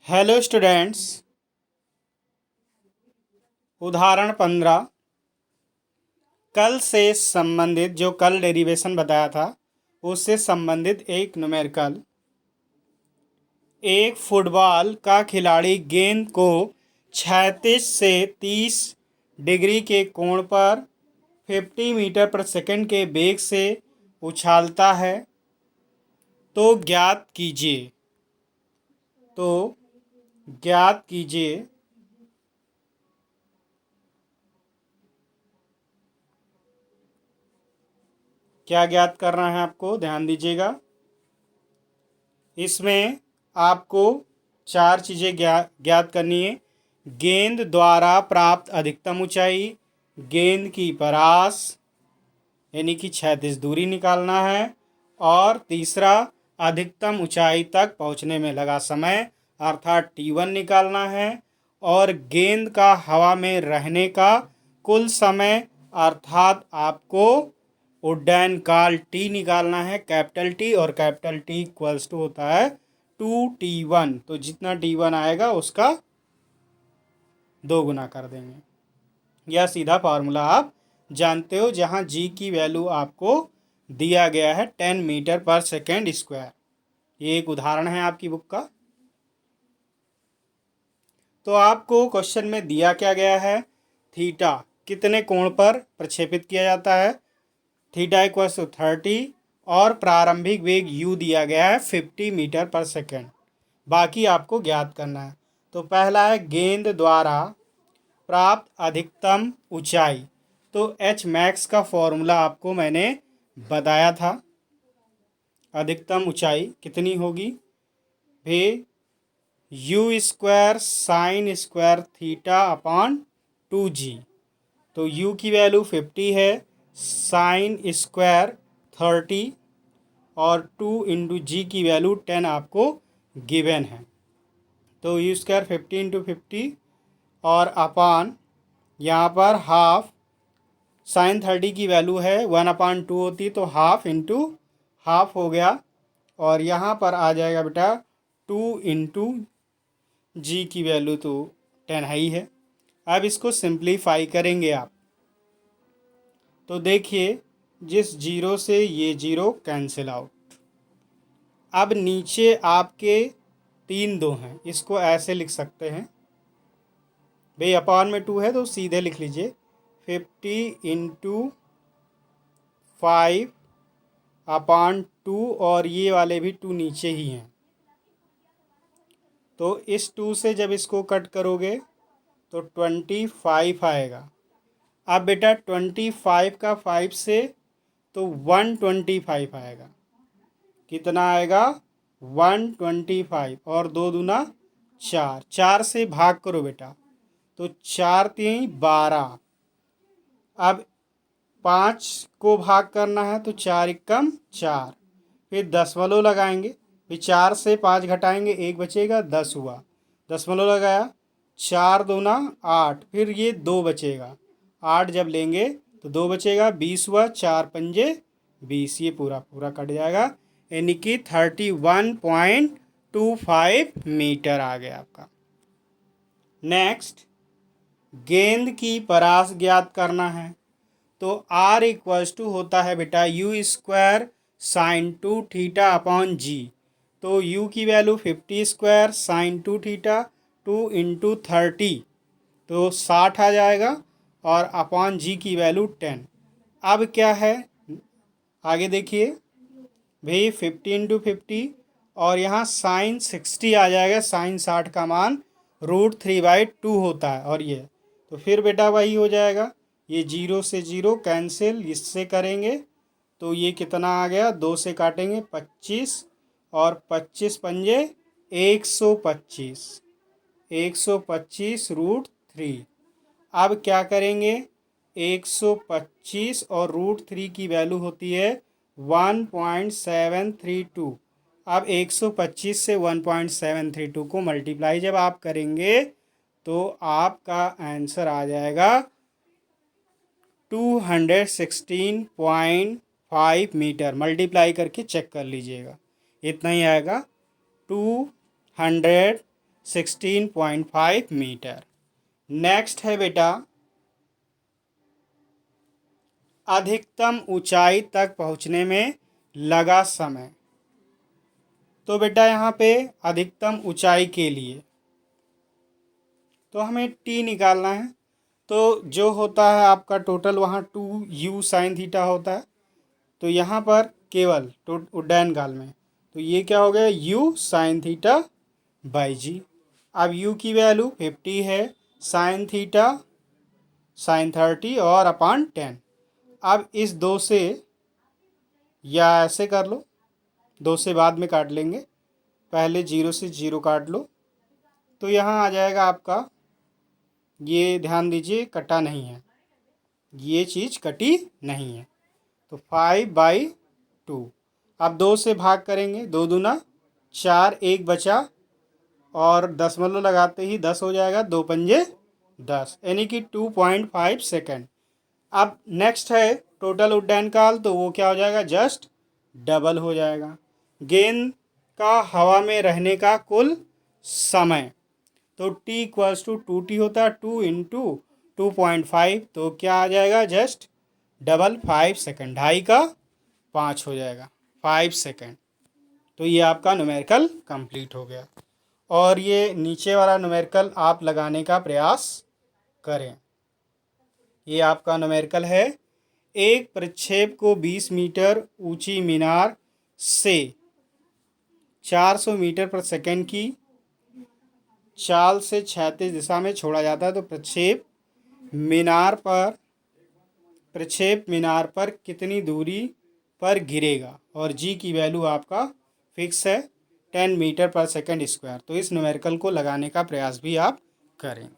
Hello students. उदाहरण 15 कल से संबंधित जो कल डेरिवेशन बताया था उससे संबंधित एक न्यूमेरिकल। एक फुटबॉल का खिलाड़ी गेंद को 36 से 30 डिग्री के कोण पर 50 मीटर प्रति सेकंड के वेग से उछालता है तो ज्ञात कीजिए क्या ज्ञात करना है आपको, ध्यान दीजिएगा। इसमें आपको 4 चीज़ें ज्ञात करनी है। गेंद द्वारा प्राप्त अधिकतम ऊंचाई, गेंद की परास यानी कि क्षैतिज दूरी निकालना है, और तीसरा अधिकतम ऊंचाई तक पहुंचने में लगा समय अर्थात T1 निकालना है, और गेंद का हवा में रहने का कुल समय अर्थात आपको उड्डयन काल T निकालना है, कैपिटल T, और कैपिटल T इक्वल्स टू होता है 2T1। तो जितना T1 आएगा उसका 2 गुना कर देंगे। यह सीधा फार्मूला आप जानते हो, जहां G की वैल्यू आपको दिया गया है 10 मीटर पर सेकेंड स्क्वायर। ये एक उदाहरण है आपकी बुक का। तो आपको क्वेश्चन में दिया क्या गया है, थीटा कितने कोण पर प्रक्षेपित किया जाता है, थीटा इक्वल्स टू 30, और प्रारंभिक वेग u दिया गया है 50 मीटर पर सेकेंड। बाकी आपको ज्ञात करना है। तो पहला है गेंद द्वारा प्राप्त अधिकतम ऊंचाई। तो एच मैक्स का फॉर्मूला आपको मैंने बताया था। अधिकतम ऊंचाई कितनी होगी वे, u square sine square theta upon 2g। तो u की वैल्यू 50 है, साइन स्क्वायर 30, और 2 इंटू जी की वैल्यू 10 आपको गिवन है। तो यू स्क्वायर 50 इंटू 50, और अपान यहाँ पर हाफ, साइन 30 की वैल्यू है 1/2 होती, तो हाफ इंटू हाफ हो गया, और यहाँ पर आ जाएगा बेटा 2 इंटू जी की वैल्यू तो 10 ही है। अब इसको सिंप्लीफाई करेंगे आप, तो देखिए जिस जीरो से ये जीरो कैंसिल आउट। अब नीचे आपके 3 2 हैं, इसको ऐसे लिख सकते हैं भाई, अपॉन में 2 है तो सीधे लिख लीजिए 50 इंटू 5 अपॉन 2, और ये वाले भी 2 नीचे ही हैं। तो इस 2 से जब इसको कट करोगे तो 25 आएगा। अब बेटा 25 का 5 से तो 125 आएगा। कितना आएगा 125, और 2 दूना 4, 4 से भाग करो बेटा, तो 4 3 12। अब 5 को भाग करना है तो 4 एकम 4, फिर दशमलव लगाएंगे, फिर 4 से 5 घटाएंगे 1 बचेगा 10 हुआ, दशमलव लगाया, 4 दूना 8, फिर ये 2 बचेगा, 8 जब लेंगे तो 2 बचेगा, 20 हुआ, 4 पंजे 20, ये पूरा पूरा कट जाएगा, यानी कि 31.25 मीटर आ गया आपका। नेक्स्ट, गेंद की परास ज्ञात करना है। तो R इक्वल्स टू होता है बेटा u square sine 2 theta upon g. तो u की value 50 square sine 2 theta 2 into 30, तो 60 आ जाएगा, और अपॉन जी की वैल्यू 10। अब क्या है आगे देखिए भाई, 50 इंटू 50, और यहाँ साइन 60 आ जाएगा, साइन 60 का मान √3/2 होता है, और ये तो फिर बेटा वही हो जाएगा, ये 0 से 0 कैंसिल, इससे करेंगे तो ये कितना आ गया, 2 से काटेंगे 25, और 25 पंजे 125, 125 √3। अब क्या करेंगे, 125 और √3 की वैल्यू होती है 1.732। अब 125 से 1.732 को मल्टीप्लाई जब आप करेंगे तो आपका आंसर आ जाएगा 216.5 मीटर। मल्टीप्लाई करके चेक कर लीजिएगा, इतना ही आएगा 216 16.5 मीटर। नेक्स्ट है बेटा अधिकतम ऊंचाई तक पहुंचने में लगा समय। तो बेटा यहाँ पे अधिकतम ऊंचाई के लिए तो हमें टी निकालना है। तो जो होता है आपका टोटल वहाँ 2u साइन थीटा होता है। तो यहाँ पर केवल उड्डयन काल में तो ये क्या हो गया u साइन थीटा बाई जी। अब u की वैल्यू 50 है, साइन थीटा साइन 30 और अपान 10। अब इस 2 से या ऐसे कर लो, 2 से बाद में काट लेंगे, पहले 0 से 0 काट लो। तो यहाँ आ जाएगा आपका, ये ध्यान दीजिए कटा नहीं है, ये चीज़ कटी नहीं है। तो 5/2। अब 2 से भाग करेंगे, 2 दूना 4, 1 बचा और दशमलव लगाते ही 10 हो जाएगा, 2 पंजे 10 यानी कि 2.5 सेकेंड। अब नेक्स्ट है टोटल उड्डयन काल, तो वो क्या हो जाएगा जस्ट डबल हो जाएगा। गेंद का हवा में रहने का कुल समय तो t इक्वल्स टू 2t होता है, 2 × 2.5 तो क्या आ जाएगा जस्ट डबल 5 सेकेंड, 2.5 का 5 हो जाएगा 5 सेकेंड। तो ये आपका न्यूमेरिकल कंप्लीट हो गया। और ये नीचे वाला न्यूमेरिकल आप लगाने का प्रयास करें। ये आपका न्यूमेरिकल है, एक प्रक्षेप को 20 मीटर ऊंची मीनार से 400 मीटर पर सेकेंड की चाल से क्षैतिज दिशा में छोड़ा जाता है। तो प्रक्षेप मीनार पर कितनी दूरी पर गिरेगा और जी की वैल्यू आपका फिक्स है 10 मीटर पर सेकेंड स्क्वायर। तो इस न्यूमेरिकल को लगाने का प्रयास भी आप करें।